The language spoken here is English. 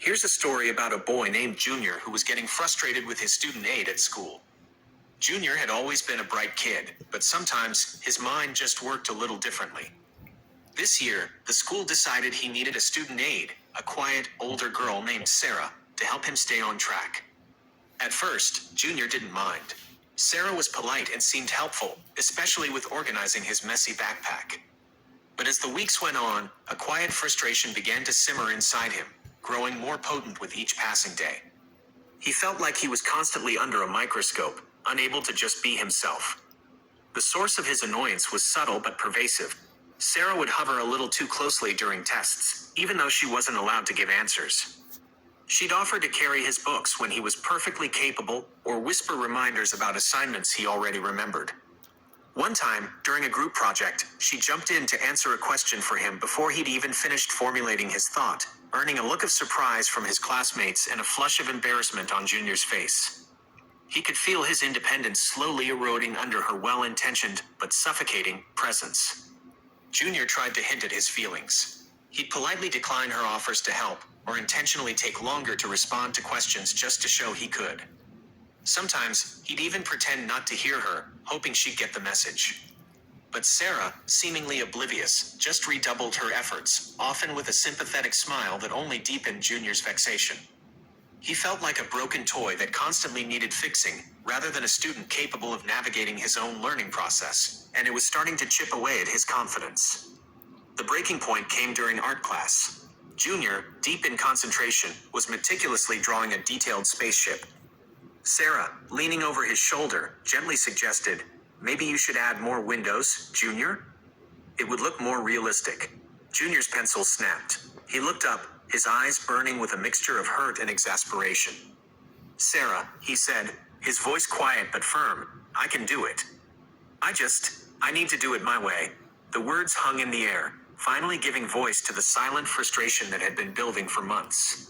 Here's a story about a boy named Junior who was getting frustrated with his student aide at school. Junior had always been a bright kid, but sometimes his mind just worked a little differently. This year, the school decided he needed a student aide, a quiet, older girl named Sarah, to help him stay on track. At first, Junior didn't mind. Sarah was polite and seemed helpful, especially with organizing his messy backpack. But as the weeks went on, a quiet frustration began to simmer inside him, growing more potent with each passing day. He felt like he was constantly under a microscope, unable to just be himself. The source of his annoyance was subtle but pervasive. Sarah would hover a little too closely during tests, even though she wasn't allowed to give answers. She'd offer to carry his books when he was perfectly capable, or whisper reminders about assignments he already remembered. One time, during a group project, she jumped in to answer a question for him before he'd even finished formulating his thought, earning a look of surprise from his classmates and a flush of embarrassment on Junior's face. He could feel his independence slowly eroding under her well-intentioned, but suffocating, presence. Junior tried to hint at his feelings. He'd politely decline her offers to help, or intentionally take longer to respond to questions just to show he could. Sometimes, he'd even pretend not to hear her, hoping she'd get the message. But Sarah, seemingly oblivious, just redoubled her efforts, often with a sympathetic smile that only deepened Junior's vexation. He felt like a broken toy that constantly needed fixing, rather than a student capable of navigating his own learning process, and it was starting to chip away at his confidence. The breaking point came during art class. Junior, deep in concentration, was meticulously drawing a detailed spaceship. Sarah, leaning over his shoulder, gently suggested, "Maybe you should add more windows, Junior? It would look more realistic." Junior's pencil snapped. He looked up, his eyes burning with a mixture of hurt and exasperation. "Sarah," he said, his voice quiet but firm, "I can do it. I need to do it my way." The words hung in the air, finally giving voice to the silent frustration that had been building for months.